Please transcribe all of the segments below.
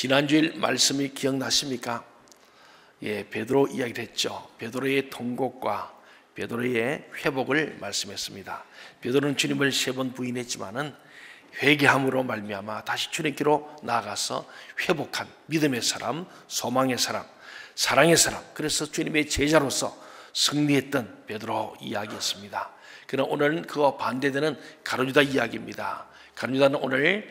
지난주일 말씀이 기억나십니까? 베드로 이야기를 했죠. 베드로의 통곡과 베드로의 회복을 말씀했습니다. 베드로는 주님을 3번 부인했지만은 회개함으로 말미암아 다시 주님께로 나아가서 회복한 믿음의 사람, 소망의 사람, 사랑의 사람, 그래서 주님의 제자로서 승리했던 베드로 이야기였습니다. 그러나 오늘은 그와 반대되는 가룟유다 이야기입니다. 가룟유다는 오늘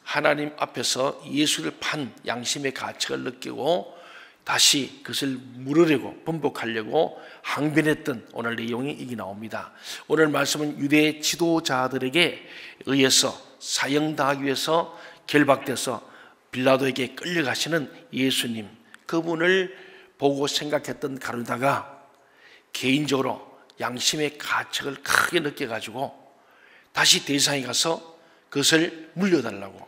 하나님 앞에서 예수를 판 양심의 가책을 느끼고 다시 그것을 물으려고 번복하려고 항변했던 오늘 내용이 이게 나옵니다. 오늘 말씀은 유대 지도자들에게 의해서 사형당하기 위해서 결박돼서 빌라도에게 끌려가시는 예수님, 그분을 보고 생각했던 가룟유다가 개인적으로 양심의 가책을 크게 느껴가지고 다시 대상에 가서 그것을 물려달라고,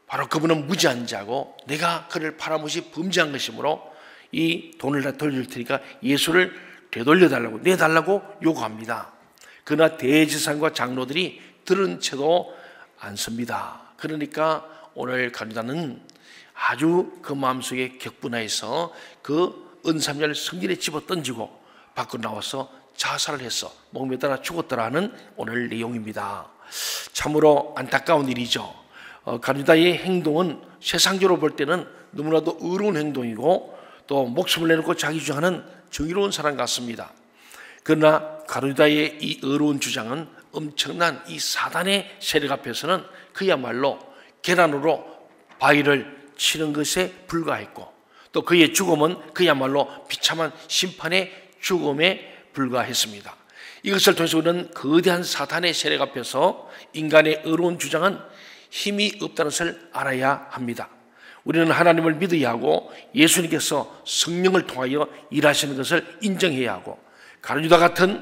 바로 그분은 무지한 자고 내가 그를 팔아먹이 범죄한 것이므로 이 돈을 다 돌릴 테니까 예수를 되돌려달라고, 내달라고 요구합니다. 그러나 대제사장과 장로들이 들은 채도 않습니다. 그러니까 오늘 가룟유다는 아주 그 마음속에 격분하여서 그 은삼열 성전에 집어 던지고 밖으로 나와서 자살을 해서 목매 따라 죽었더라는 오늘 내용입니다. 참으로 안타까운 일이죠. 가룟유다의 행동은 세상적으로 볼 때는 너무나도 의로운 행동이고 또 목숨을 내놓고 자기 주장하는 정의로운 사람 같습니다. 그러나 가룟유다의 이 의로운 주장은 엄청난 이 사단의 세력 앞에서는 그야말로 계란으로 바위를 치는 것에 불과했고, 또 그의 죽음은 그야말로 비참한 심판의 죽음에 불과했습니다. 이것을 통해서 우리는 거대한 사탄의 세력 앞에서 인간의 의로운 주장은 힘이 없다는 것을 알아야 합니다. 우리는 하나님을 믿어야 하고 예수님께서 성령을 통하여 일하시는 것을 인정해야 하고 가룟유다 같은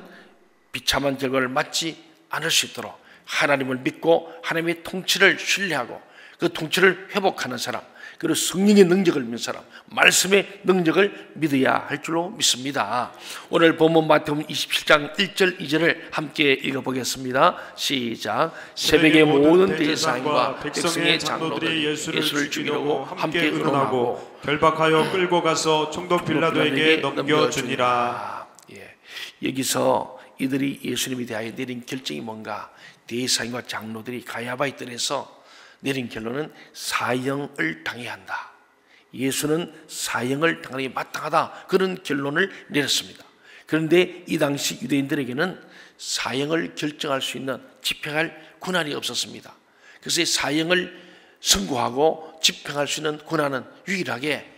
비참한 결과를 맞지 않을 수 있도록 하나님을 믿고 하나님의 통치를 신뢰하고 그 통치를 회복하는 사람, 그리고 성령의 능력을 믿는 사람, 말씀의 능력을 믿어야 할 줄로 믿습니다. 오늘 본문 마태복음 27장 1절 2절을 함께 읽어보겠습니다. 시작. 새벽에 모든 대제사장과 백성의 장로들이 예수를 죽이려고 함께 의논하고 결박하여 끌고 가서 총독 빌라도에게 넘겨주니라. 여기서 이들이 예수님에 대하여 내린 결정이 뭔가, 대제사장과 장로들이 가야바의 뜰에서 내린 결론은 사형을 당해야 한다. 예수는 사형을 당하는 게 마땅하다, 그런 결론을 내렸습니다. 그런데 이 당시 유대인들에게는 사형을 결정할 수 있는 집행할 권한이 없었습니다. 그래서 이 사형을 선고하고 집행할 수 있는 권한은 유일하게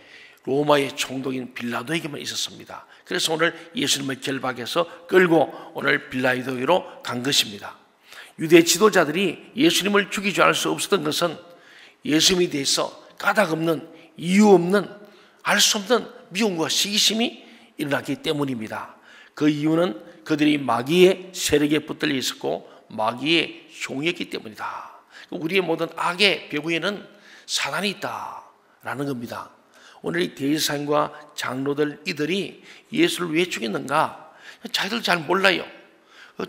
로마의 총독인 빌라도에게만 있었습니다. 그래서 오늘 예수님을 결박해서 끌고 오늘 빌라도에게로 간 것입니다. 유대 지도자들이 예수님을 죽이지 않을 수 없었던 것은 예수님에 대해서 까닭없는, 이유 없는, 알 수 없는 미움과 시기심이 일어났기 때문입니다. 그 이유는 그들이 마귀의 세력에 붙들려 있었고 마귀의 종이었기 때문이다. 우리의 모든 악의 배후에는 사단이 있다라는 겁니다. 오늘 이 대제사장과 장로들, 이들이 예수를 왜 죽였는가? 자기들 잘 몰라요.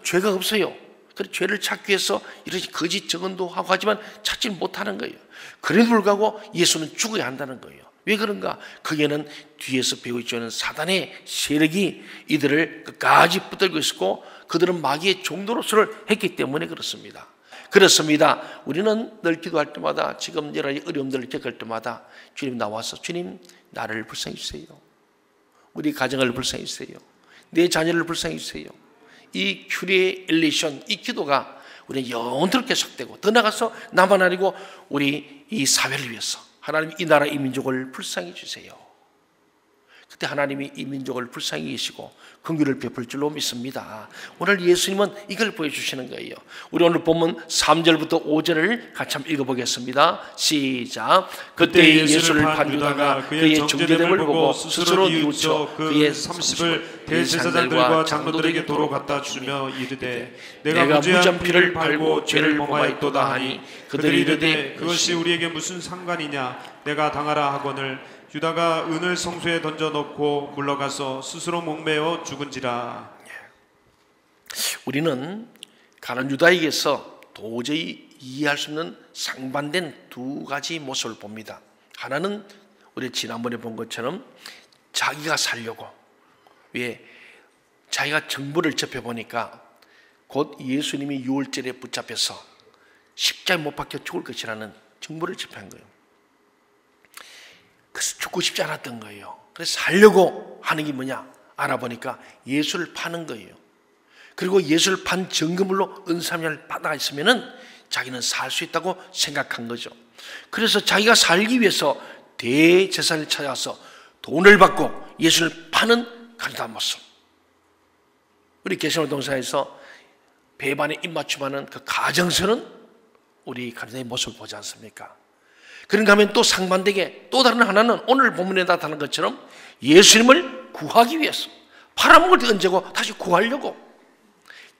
죄가 없어요. 그래서 죄를 찾기 위해서 이렇게 거짓 증언도 하고 하지만 찾지 못하는 거예요. 그래도 불구하고 예수는 죽어야 한다는 거예요. 왜 그런가? 거기에는 뒤에서 배우고 있는 사단의 세력이 이들을 끝까지 붙들고 있었고 그들은 마귀의 종노릇을 했기 때문에 그렇습니다. 그렇습니다. 우리는 늘 기도할 때마다, 지금 여러 가지 어려움들을 겪을 때마다 주님 나와서, 주님 나를 불쌍히 주세요. 우리 가정을 불쌍히 주세요. 내 자녀를 불쌍히 주세요. 이 큐리에 엘리션, 이 기도가 우리는 영원토록 계속되고, 더 나아가서 나만 아니고 우리 이 사회를 위해서 하나님 이 나라 이 민족을 불쌍히 주세요. 그때 하나님이 이 민족을 불쌍히 여기시고 긍휼을 베풀 줄로 믿습니다. 오늘 예수님은 이걸 보여주시는 거예요. 우리 오늘 본문 3절부터 5절을 같이 한번 읽어보겠습니다. 시작. 그때 예수를 판 유다가 그의 정죄됨을 보고 스스로 뉘우쳐 그의 30을 대제사장들과 장로들에게 도로 갖다 주며 이르되 내가 무죄한 피를 팔고 죄를 범하였도다 하니 그들이 이르되 그것이 우리에게 무슨 상관이냐, 내가 당하라 하거늘 유다가 은을 성소에 던져놓고 물러가서 스스로 목매어 죽은지라. 우리는 가룟 유다에게서 도저히 이해할 수 없는 상반된 두 가지 모습을 봅니다. 하나는 우리 지난번에 본 것처럼 자기가 살려고, 왜 자기가 정보를 접해보니까 곧 예수님이 유월절에 붙잡혀서 십자가에 못 박혀 죽을 것이라는 정보를 접한 거예요. 그래서 죽고 싶지 않았던 거예요. 그래서 살려고 하는 게 뭐냐 알아보니까 예수를 파는 거예요. 그리고 예수를 판 증거물로 은사를 받아 있으면은 자기는 살 수 있다고 생각한 거죠. 그래서 자기가 살기 위해서 대제사를 찾아서 돈을 받고 예수를 파는 간단한 모습. 우리 개신교 동사에서 배반에 입맞춤하는 그 가정스러운 우리 간단한 모습을 보지 않습니까? 그런가 하면 또 상반되게 또 다른 하나는 오늘 본문에 나타난 것처럼 예수님을 구하기 위해서 팔아먹을 때 얹고 다시 구하려고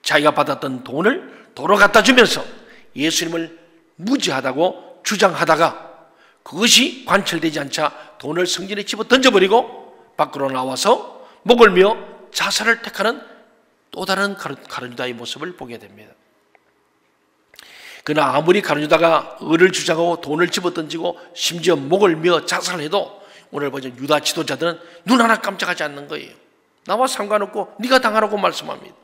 자기가 받았던 돈을 도로 갖다 주면서 예수님을 무지하다고 주장하다가 그것이 관철되지 않자 돈을 성전에 집어 던져버리고 밖으로 나와서 목을 메어 자살을 택하는 또 다른 가룟유다의 모습을 보게 됩니다. 그러나 아무리 가룟유다가 의를 주장하고 돈을 집어 던지고 심지어 목을 메어 자살해도 오늘 보면 유다 지도자들은 눈 하나 깜짝하지 않는 거예요. 나와 상관없고 네가 당하라고 말씀합니다.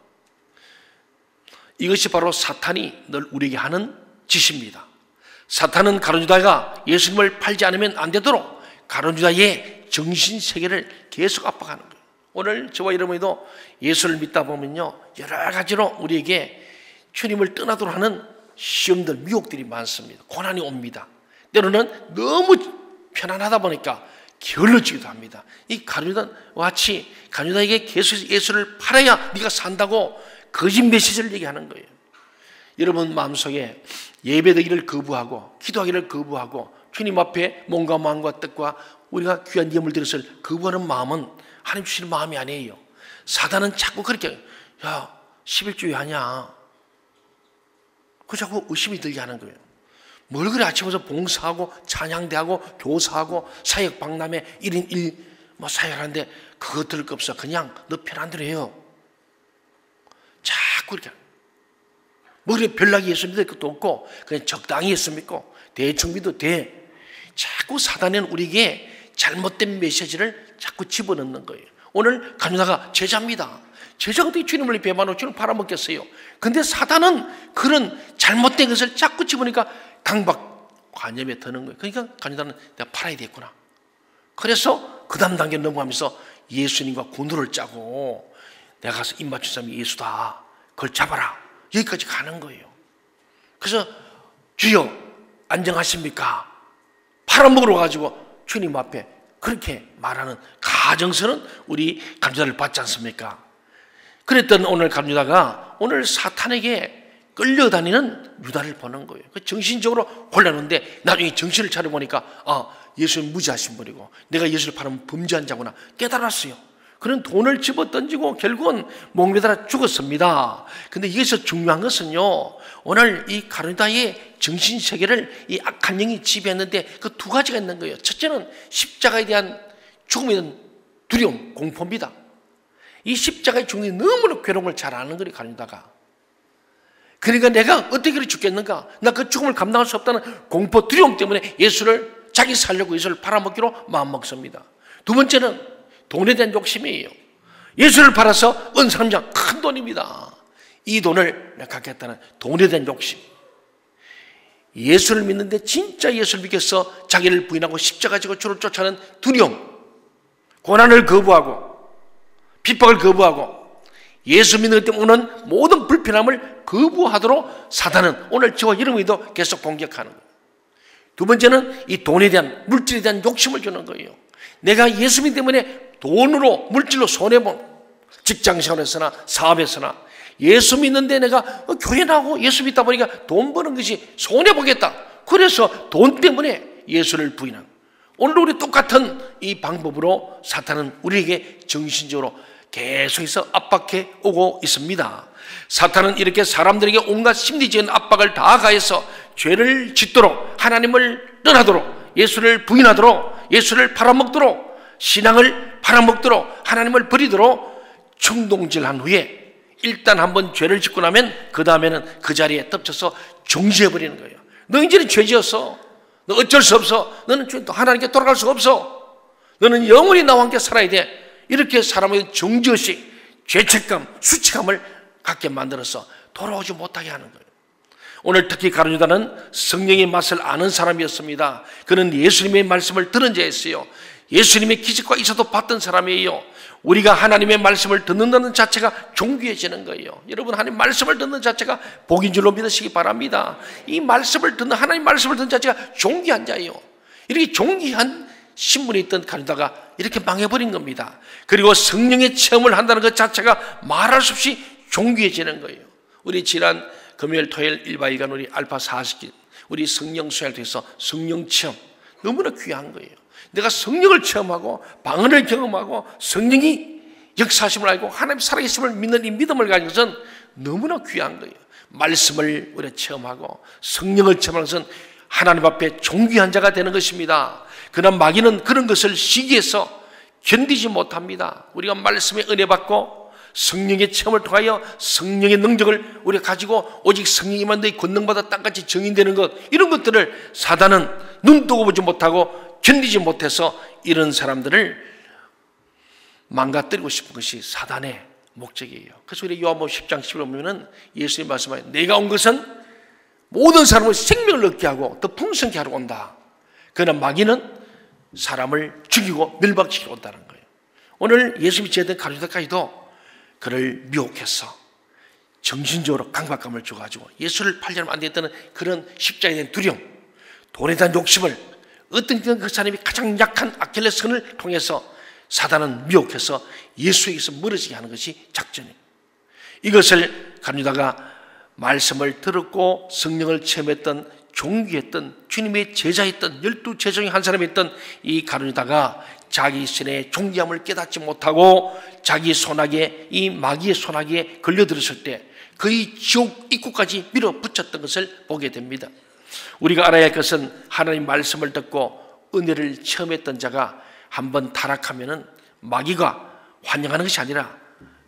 이것이 바로 사탄이 늘 우리에게 하는 짓입니다. 사탄은 가룟유다가 예수님을 팔지 않으면 안 되도록 가룟유다의 정신세계를 계속 압박하는 거예요. 오늘 저와 여러분도 예수를 믿다 보면요, 여러 가지로 우리에게 주님을 떠나도록 하는 시험들, 미혹들이 많습니다. 고난이 옵니다. 때로는 너무 편안하다 보니까 게을러지기도 합니다. 이 가룟유다와 같이 가룟유다에게 계속 예수를 팔아야 네가 산다고 거짓 메시지를 얘기하는 거예요. 여러분 마음속에 예배드리기를 거부하고 기도하기를 거부하고 주님 앞에 몸과 마음과 뜻과 우리가 귀한 예물 드렸을 거부하는 마음은 하나님 주시는 마음이 아니에요. 사단은 자꾸 그렇게 야 11주 왜 하냐, 그 자꾸 의심이 들게 하는 거예요. 뭘 그래 아침에서 봉사하고 찬양대하고 교사하고 사역 박람회 1인 1 사역하는데 그거 들을 거 없어. 그냥 너 편한 대로 해요. 자꾸 이렇게 뭐 그래 별나게 예수 믿을 것도 없고 그냥 적당히 예수 믿고 대충 믿어도 돼. 자꾸 사단은 우리에게 잘못된 메시지를 자꾸 집어넣는 거예요. 오늘 가룟유다가 제자입니다. 제자가 어떻게 주님을 배반하고 주님을 팔아먹겠어요? 근데 사단은 그런 잘못된 것을 자꾸 집어넣으니까 강박관념에 드는 거예요. 그러니까 가룟유다는 내가 팔아야 되겠구나. 그래서 그 다음 단계 넘어가면서 예수님과 군도를 짜고 내가 가서 입맞춘 사람이 예수다, 그걸 잡아라, 여기까지 가는 거예요. 그래서 주여 안정하십니까? 팔아먹으러 가지고 주님 앞에 그렇게 말하는 가정스러운 우리 가룟유다를 봤지 않습니까? 그랬던 오늘 가룟유다가 오늘 사탄에게 끌려다니는 유다를 보는 거예요. 정신적으로 혼란한데 나중에 정신을 차려보니까 예수는 무지하신 분이고 내가 예수를 팔으면 범죄한 자구나 깨달았어요. 그런 돈을 집어 던지고 결국은 목매달아 죽었습니다. 근데 여기서 중요한 것은요, 오늘 이 가룟유다의 정신세계를 이 악한 영이 지배했는데 그 두 가지가 있는 거예요. 첫째는 십자가에 대한 죽음에 대한 두려움, 공포입니다. 이 십자가의 죽음이 너무나 괴로움을 잘 아는 거예요, 가룟유다가. 그러니까 내가 어떻게 그렇게 죽겠는가? 나 그 죽음을 감당할 수 없다는 공포, 두려움 때문에 예수를 자기 살려고 예수를 팔아먹기로 마음먹습니다. 두 번째는 돈에 대한 욕심이에요. 예수를 팔아서 은삼장 큰 돈입니다. 이 돈을 내가 갖겠다는 돈에 대한 욕심. 예수를 믿는데 진짜 예수를 믿겠어 자기를 부인하고 십자가 지고 주를 쫓아가는 두려움, 고난을 거부하고 핍박을 거부하고 예수 믿는 것 때문에 오는 모든 불편함을 거부하도록 사단은 오늘 저와 여러분도 계속 공격하는 거예요. 두 번째는 이 돈에 대한, 물질에 대한 욕심을 주는 거예요. 내가 예수 믿기 때문에 돈으로, 물질로 손해본 직장생활에서나 사업에서나 예수 믿는데 내가 교회 나오고 예수 믿다 보니까 돈 버는 것이 손해보겠다. 그래서 돈 때문에 예수를 부인한, 오늘 우리 똑같은 이 방법으로 사탄은 우리에게 정신적으로 계속해서 압박해 오고 있습니다. 사탄은 이렇게 사람들에게 온갖 심리적인 압박을 다 가해서 죄를 짓도록, 하나님을 떠나도록, 예수를 부인하도록, 예수를 팔아먹도록, 신앙을 팔아먹도록, 하나님을 버리도록 충동질한 후에 일단 한번 죄를 짓고 나면 그 다음에는 그 자리에 덮쳐서 정지해버리는 거예요. 너 이제는 죄 지었어. 너 어쩔 수 없어. 너는 하나님께 돌아갈 수 없어. 너는 영원히 나와 함께 살아야 돼. 이렇게 사람의 정죄의식, 죄책감, 수치감을 갖게 만들어서 돌아오지 못하게 하는 거예요. 오늘 특히 가룟 유다는 성령의 맛을 아는 사람이었습니다. 그는 예수님의 말씀을 들은 자였어요. 예수님의 기적과 이사도 봤던 사람이에요. 우리가 하나님의 말씀을 듣는다는 자체가 존귀해지는 거예요. 여러분, 하나님 말씀을 듣는 자체가 복인 줄로 믿으시기 바랍니다. 이 말씀을 듣는, 하나님 말씀을 듣는 자체가 존귀한 자예요. 이렇게 존귀한 신분이 있던 가룟 유다가 이렇게 망해버린 겁니다. 그리고 성령의 체험을 한다는 것 자체가 말할 수 없이 존귀해지는 거예요. 우리 지난 금요일, 토요일 1박 2일간 우리 알파 40기 우리 성령 수양을 통해서 성령 체험 너무나 귀한 거예요. 내가 성령을 체험하고 방언을 경험하고 성령이 역사하심을 알고 하나님 살아계심을 믿는 이 믿음을 가진 것은 너무나 귀한 거예요. 말씀을 우리가 체험하고 성령을 체험하는 것은 하나님 앞에 존귀한 자가 되는 것입니다. 그러나 마귀는 그런 것을 시기해서 견디지 못합니다. 우리가 말씀에 은혜 받고 성령의 체험을 통하여 성령의 능력을 우리가 가지고 오직 성령이만 너희 권능받아 땅같이 증인되는 것, 이런 것들을 사단은 눈 뜨고 보지 못하고 견디지 못해서 이런 사람들을 망가뜨리고 싶은 것이 사단의 목적이에요. 그래서 우리 요한복음 10장 11절 보면은 예수님 말씀하여 내가 온 것은 모든 사람을 생명을 얻게 하고 더 풍성케 하러 온다. 그러나 마귀는 사람을 죽이고 멸망시키러 온다는 거예요. 오늘 예수님이 제된 가룟 유다까지도 그를 미혹해서 정신적으로 강박감을 줘가지고 예수를 팔려면 안 되겠다는 그런 십자가에 대한 두려움, 돈에 대한 욕심을 어떤 그 사람이 가장 약한 아킬레스건을 통해서 사단은 미혹해서 예수에게서 멀어지게 하는 것이 작전이에요. 이것을 가룟 유다가 말씀을 들었고 성령을 체험했던 존귀했던 주님의 제자였던 12제자 중에 한 사람이었던 이 가룟 유다가 자기 신의 존귀함을 깨닫지 못하고 자기 손아귀에, 이 마귀의 손아귀에 걸려들었을 때 거의 지옥 입구까지 밀어붙였던 것을 보게 됩니다. 우리가 알아야 할 것은 하나님 말씀을 듣고 은혜를 체험했던 자가 한번 타락하면은 마귀가 환영하는 것이 아니라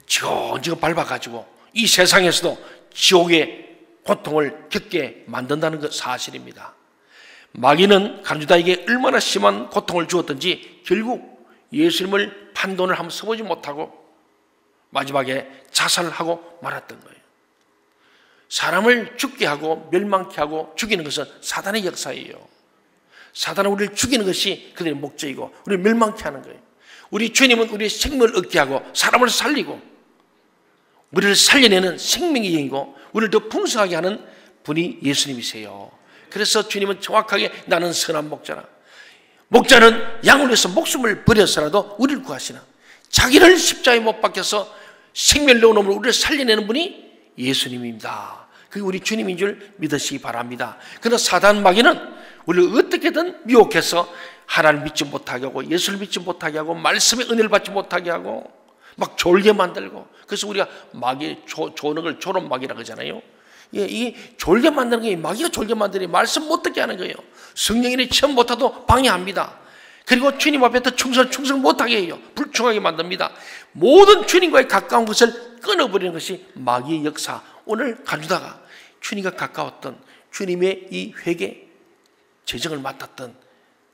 지근지근 밟아가지고 이 세상에서도 지옥의 고통을 겪게 만든다는 것 사실입니다. 마귀는 가룟 유다에게 얼마나 심한 고통을 주었던지 결국 예수님을 판돈을 한번 써보지 못하고 마지막에 자살을 하고 말았던 거예요. 사람을 죽게 하고 멸망케 하고 죽이는 것은 사단의 역사예요. 사단은 우리를 죽이는 것이 그들의 목적이고 우리를 멸망케 하는 거예요. 우리 주님은 우리의 생명을 얻게 하고 사람을 살리고 우리를 살려내는 생명의 영이고 우리를 더 풍성하게 하는 분이 예수님이세요. 그래서 주님은 정확하게 나는 선한 목자라. 목자는 양을 위해서 목숨을 버려서라도 우리를 구하시나 자기를 십자가에 못 박혀서 생명을 내어놓으므로 우리를 살려내는 분이 예수님입니다. 그게 우리 주님인 줄 믿으시기 바랍니다. 그러나 사단 마귀는 우리를 어떻게든 미혹해서 하나님을 믿지 못하게 하고 예수를 믿지 못하게 하고 말씀의 은혜를 받지 못하게 하고 막 졸게 만들고, 그래서 우리가 마귀 조는 걸 졸음 마귀라고 하잖아요. 예, 이 졸게 만드는 게 마귀가 졸게 만드니 말씀 못 듣게 하는 거예요. 성령인이 체험 못하도 방해합니다. 그리고 주님 앞에 더 충성 못하게 해요. 불충하게 만듭니다. 모든 주님과의 가까운 것을 끊어버리는 것이 마귀의 역사. 오늘 가룟 유다가 주님과 가까웠던 주님의 이 회개 재정을 맡았던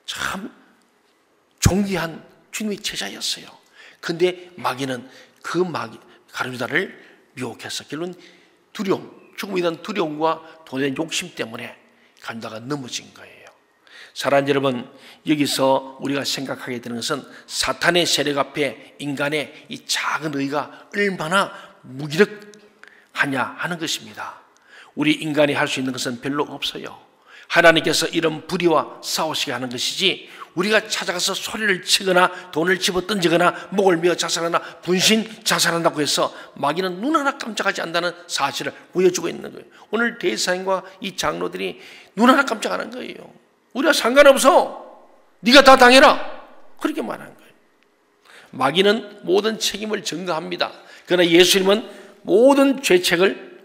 참 존귀한 주님의 제자였어요. 근데 마귀는 그 가룟 유다를 미혹해서 결국은 두려움, 죽음에 대한 두려움과 돈에 대한 욕심 때문에 가룟 유다가 넘어진 거예요. 사랑하는 여러분, 여기서 우리가 생각하게 되는 것은 사탄의 세력 앞에 인간의 이 작은 의가 얼마나 무기력하냐 하는 것입니다. 우리 인간이 할 수 있는 것은 별로 없어요. 하나님께서 이런 불의와 싸우시게 하는 것이지 우리가 찾아가서 소리를 치거나 돈을 집어 던지거나 목을 메어 자살하나 분신 자살한다고 해서 마귀는 눈 하나 깜짝하지 않는다는 사실을 보여주고 있는 거예요. 오늘 대사님과 이 장로들이 눈 하나 깜짝하는 거예요. 우리가 상관없어, 네가 다 당해라, 그렇게 말하는 거예요. 마귀는 모든 책임을 전가합니다. 그러나 예수님은 모든 죄책을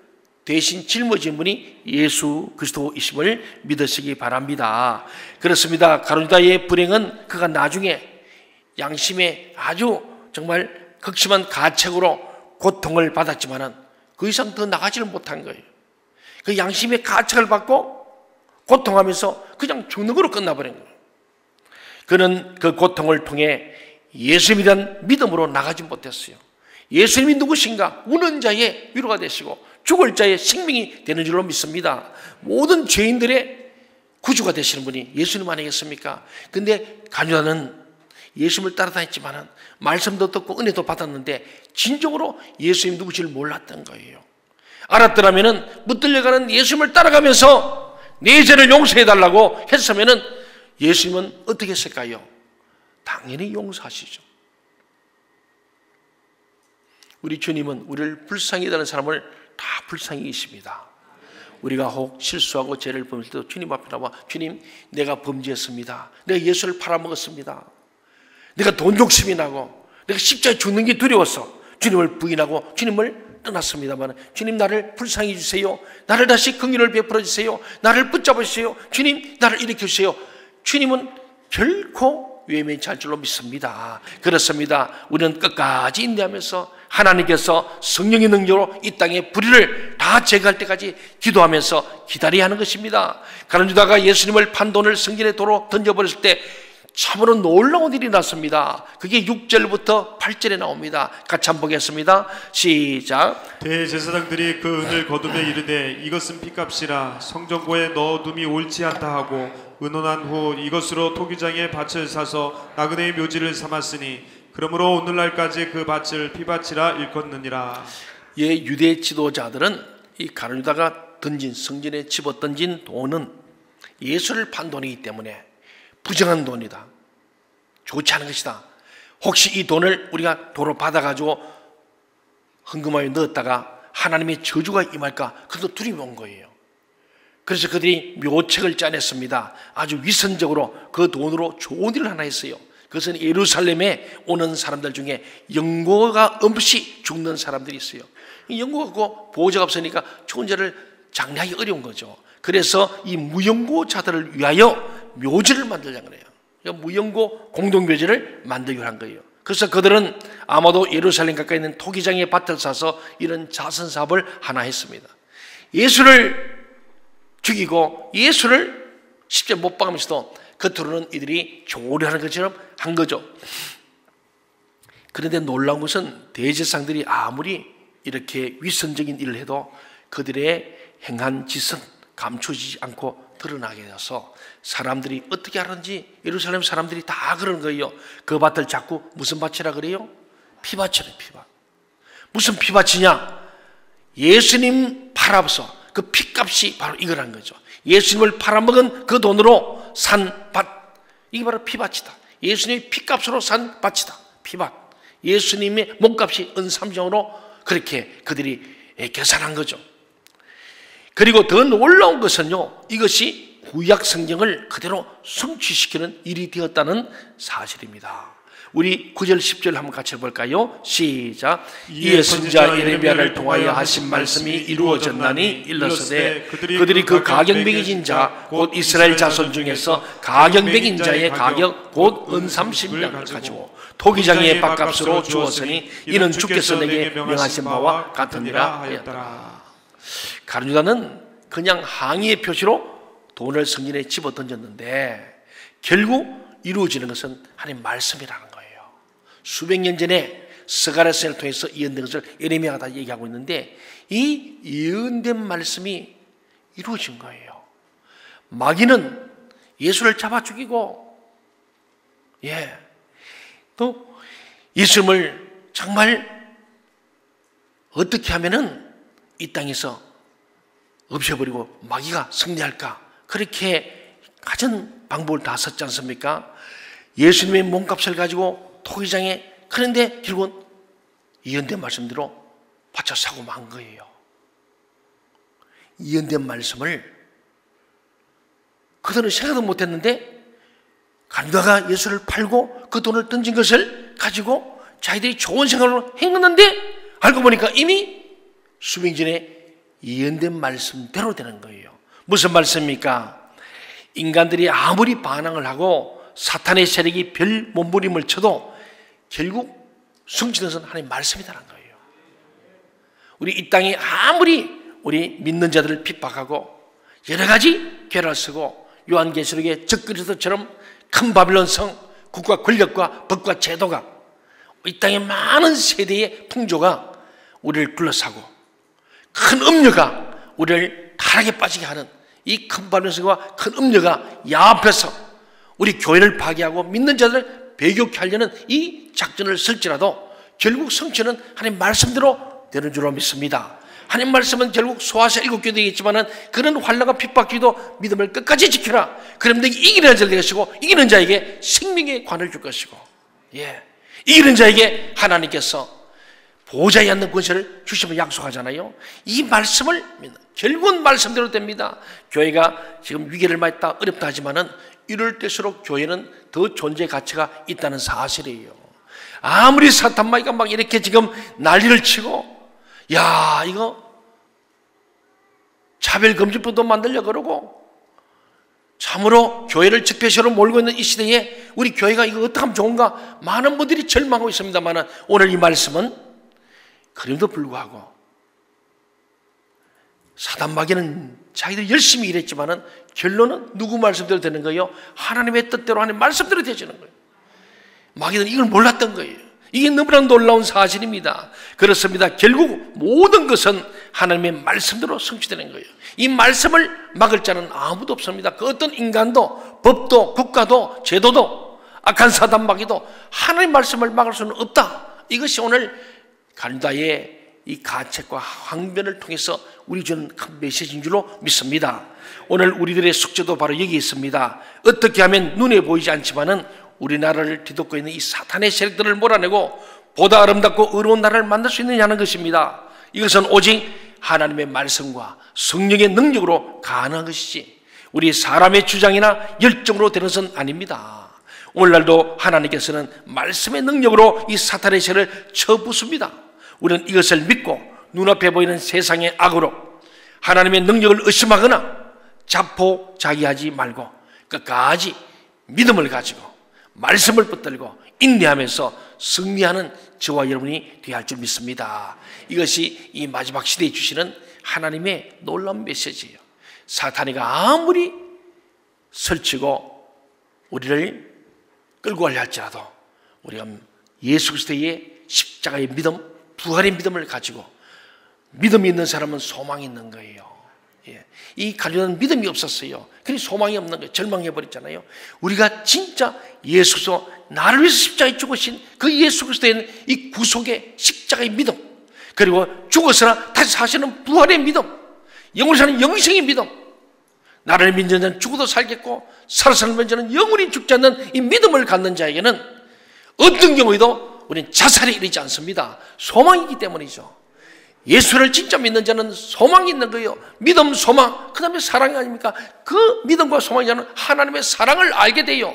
대신 짊어진 분이 예수 그리스도이심을 믿으시기 바랍니다. 그렇습니다. 가룟 유다의 불행은 그가 나중에 양심에 아주 정말 극심한 가책으로 고통을 받았지만은 그 이상 더 나가지를 못한 거예요. 그 양심의 가책을 받고 고통하면서 그냥 죽는 거로 끝나버린 거예요. 그는 그 고통을 통해 예수님에 대한 믿음으로 나가지 못했어요. 예수님이 누구신가? 우는 자의 위로가 되시고 죽을 자의 생명이 되는 줄로 믿습니다. 모든 죄인들의 구주가 되시는 분이 예수님 아니겠습니까? 근데 간유다는 예수님을 따라다녔지만 말씀도 듣고 은혜도 받았는데 진정으로 예수님 누구신지를 몰랐던 거예요. 알았더라면 붙들려가는 예수님을 따라가면서 내 죄를 용서해달라고 했으면 예수님은 어떻게 했을까요? 당연히 용서하시죠. 우리 주님은 우리를 불쌍히 여기는 사람을 다 불쌍히 여기십니다. 우리가 혹 실수하고 죄를 범할 때도 주님 앞에 나와 주님, 내가 범죄했습니다. 내가 예수를 팔아먹었습니다. 내가 돈 욕심이 나고 내가 십자가에 죽는 게 두려워서 주님을 부인하고 주님을 떠났습니다만 주님, 나를 불쌍히 주세요. 나를 다시 긍휼을 베풀어 주세요. 나를 붙잡아 주세요. 주님, 나를 일으켜 주세요. 주님은 결코 외면치 않을 줄로 믿습니다. 그렇습니다. 우리는 끝까지 인내하면서 하나님께서 성령의 능력으로 이 땅의 불의를 다 제거할 때까지 기도하면서 기다려야 하는 것입니다. 가룟 유다가 예수님을 판 돈을 성전의 도로 던져버렸을 때 참으로 놀라운 일이 났습니다. 그게 6절부터 8절에 나옵니다. 같이 한번 보겠습니다. 시작. 대제사장들이 그 은을 거두며 이르되 이것은 핏값이라 성전고에 넣어둠이 옳지 않다 하고 의논한 후 이것으로 토기장에 밭을 사서 나그네의 묘지를 삼았으니 그러므로 오늘날까지 그 밭을 피밭이라 일컫느니라. 예, 유대 지도자들은 이 가룟 유다가 던진 성전에 집어 던진 돈은 예수를 판 돈이기 때문에 부정한 돈이다, 좋지 않은 것이다. 혹시 이 돈을 우리가 도로 받아가지고 헌금하여 넣었다가 하나님의 저주가 임할까, 그것도 두려운 거예요. 그래서 그들이 묘책을 짜냈습니다. 아주 위선적으로 그 돈으로 좋은 일을 하나 했어요. 그것은 예루살렘에 오는 사람들 중에 연고가 없이 죽는 사람들이 있어요. 연고가 없고 보호자가 없으니까 좋은 자를 장려하기 어려운 거죠. 그래서 이 무연고자들을 위하여 묘지를 만들자는 거예요. 그러니까 무연고 공동묘지를 만들기로 한 거예요. 그래서 그들은 아마도 예루살렘 가까이 있는 토기장에 밭을 사서 이런 자선사업을 하나 했습니다. 예수를 죽이고 예수를 십자가에 못 박으면서도 겉으로는 이들이 조례하는 것처럼 한 거죠. 그런데 놀라운 것은 대제사장들이 아무리 이렇게 위선적인 일을 해도 그들의 행한 짓은 감추지 않고 드러나게 되어서 사람들이 어떻게 하는지 예루살렘 사람들이 다 그러는 거예요. 그 밭을 자꾸 무슨 밭이라 그래요? 피밭이래, 피밭. 무슨 피밭이냐? 예수님 팔아서 그 피값이 바로 이거라는 거죠. 예수님을 팔아먹은 그 돈으로 산 밭, 이게 바로 피밭이다. 예수님의 피값으로 산 밭이다. 피밭. 예수님의 몸값이 은삼정으로 그렇게 그들이 계산한 거죠. 그리고 더 놀라운 것은요, 이것이 구약 성경을 그대로 성취시키는 일이 되었다는 사실입니다. 우리 9절 10절 한번 같이 해볼까요? 시작. 이에 선지자 예레미야를 통하여 하신 말씀이 이루어졌나니 일렀으되 그들이 그 가경백인 자 곧 이스라엘 자손 중에서 가경백인 자의 가격 곧 은 30냥을 가지고 토기장의 밭값으로 주었으니 이는 주께서 내게 명하신 바와 같으니라 하였더라. 가룟 유다는 그냥 항의의 표시로 돈을 성전에 집어 던졌는데 결국 이루어지는 것은 하나님의 말씀이라는 거예요. 수백 년 전에 스가랴서를 통해서 예언된 것을 예레미야가 다 얘기하고 있는데 이 예언된 말씀이 이루어진 거예요. 마귀는 예수를 잡아 죽이고 또 예수님을 정말 어떻게 하면은 이 땅에서 없애버리고 마귀가 승리할까, 그렇게 가진 방법을 다 썼지 않습니까? 예수님의 몸값을 가지고 토기장에, 그런데 결국은 예언된 말씀대로 바쳐 사고 만 거예요. 예언된 말씀을 그들은 생각도 못했는데 가룟 유다가 예수를 팔고 그 돈을 던진 것을 가지고 자기들이 좋은 생각으로 행했는데 알고 보니까 이미 수백 년 전에 예언된 말씀대로 되는 거예요. 무슨 말씀입니까? 인간들이 아무리 반항을 하고 사탄의 세력이 별 몸부림을 쳐도 결국 성취된 것은 하나님의 말씀이라는 거예요. 우리 이 땅에 아무리 우리 믿는 자들을 핍박하고 여러 가지 계략을 쓰고 요한계시록의 적그리스도처럼 큰 바빌론 성, 국가 권력과 법과 제도가 이 땅의 많은 세대의 풍조가 우리를 둘러싸고 큰 음녀가 우리를 타락에 빠지게 하는 이 큰 바빌론 성과 큰 음녀가 야합해서 우리 교회를 파괴하고 믿는 자들을 배교케 하려는 이 작전을 쓸지라도 결국 성취는 하나님 말씀대로 되는 줄로 믿습니다. 하나님 말씀은 결국 소아서 7교회 되겠지만은 그런 환난과 핍박기도 믿음을 끝까지 지켜라. 그럼 너희 이기는 자가 되시고 이기는 자에게 생명의 관을 줄 것이고, 이기는 자에게 하나님께서 보호자에 앉는 권세를 주시면 약속하잖아요. 이 말씀을 결국은 말씀대로 됩니다. 교회가 지금 위기를 맞다 어렵다 하지만은 이럴 때일수록 교회는 더 존재 가치가 있다는 사실이에요. 아무리 사탄마귀가 막 이렇게 지금 난리를 치고 이거 차별금지법도 만들려고 그러고 참으로 교회를 적폐시로 몰고 있는 이 시대에 우리 교회가 이거 어떻게 하면 좋은가 많은 분들이 절망하고 있습니다만 오늘 이 말씀은 그럼에도 불구하고 사단마귀는 자기들 열심히 일했지만은 결론은 누구 말씀대로 되는 거예요? 하나님의 뜻대로 하나님 말씀대로 되시는 거예요. 마귀는 이걸 몰랐던 거예요. 이게 너무나 놀라운 사실입니다. 그렇습니다. 결국 모든 것은 하나님의 말씀대로 성취되는 거예요. 이 말씀을 막을 자는 아무도 없습니다. 그 어떤 인간도 법도 국가도 제도도 악한 사단 마귀도 하나님의 말씀을 막을 수는 없다. 이것이 오늘 갈다의 이 가책과 항변을 통해서 우리 주는 큰 메시지인 줄로 믿습니다. 오늘 우리들의 숙제도 바로 여기 있습니다. 어떻게 하면 눈에 보이지 않지만은 우리나라를 뒤덮고 있는 이 사탄의 세력들을 몰아내고 보다 아름답고 의로운 나라를 만들 수 있느냐는 것입니다. 이것은 오직 하나님의 말씀과 성령의 능력으로 가능한 것이지 우리 사람의 주장이나 열정으로 되는 것은 아닙니다. 오늘날도 하나님께서는 말씀의 능력으로 이 사탄의 세력을 쳐부숩니다. 우리는 이것을 믿고 눈앞에 보이는 세상의 악으로 하나님의 능력을 의심하거나 자포자기하지 말고 끝까지 믿음을 가지고 말씀을 붙들고 인내하면서 승리하는 저와 여러분이 되어야 할 줄 믿습니다. 이것이 이 마지막 시대에 주시는 하나님의 놀라운 메시지예요. 사탄이가 아무리 설치고 우리를 끌고 가려 할지라도 우리가 예수 그리스도의 십자가의 믿음, 부활의 믿음을 가지고 믿음이 있는 사람은 소망이 있는 거예요. 이 갈릴리는 믿음이 없었어요. 그래서 소망이 없는 거예요. 절망해버렸잖아요. 우리가 진짜 예수 그리스도 나를 위해서 십자가에 죽으신 그 예수 그리스도의 이 구속의 십자가의 믿음, 그리고 죽었으나 다시 사시는 부활의 믿음, 영원히 사는 영생의 믿음, 나를 믿는 자는 죽어도 살겠고 살아서 살면 자는 영원히 죽지 않는 이 믿음을 갖는 자에게는 어떤 경우에도 우리는 자살에 이르지 않습니다. 소망이기 때문이죠. 예수를 진짜 믿는 자는 소망이 있는 거예요. 믿음, 소망, 그 다음에 사랑이 아닙니까? 그 믿음과 소망이 자는 하나님의 사랑을 알게 돼요.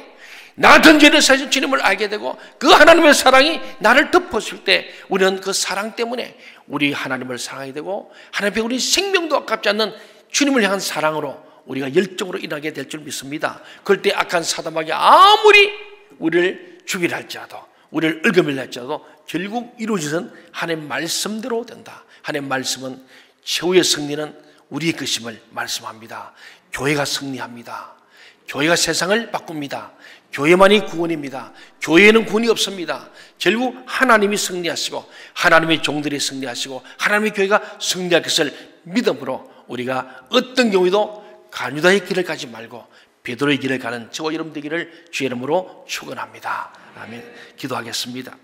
나 같은 죄를 사신 주님을 알게 되고 그 하나님의 사랑이 나를 덮었을 때 우리는 그 사랑 때문에 우리 하나님을 사랑하게 되고 하나님께 우리 생명도 아깝지 않는 주님을 향한 사랑으로 우리가 열정으로 일하게 될 줄 믿습니다. 그럴 때 악한 사단마귀 아무리 우리를 죽이려 할지라도 우리를 얽어밀려 할지라도 결국 이루어지는 하나님의 말씀대로 된다. 하나님의 말씀은 최후의 승리는 우리의 것임을 말씀합니다. 교회가 승리합니다. 교회가 세상을 바꿉니다. 교회만이 구원입니다. 교회에는 구원이 없습니다. 결국 하나님이 승리하시고 하나님의 종들이 승리하시고 하나님의 교회가 승리할 것을 믿음으로 우리가 어떤 경우에도 간유다의 길을 가지 말고 베드로의 길을 가는 저와 여러분 되기를 주의 이름으로 축원합니다. 아멘. 기도하겠습니다.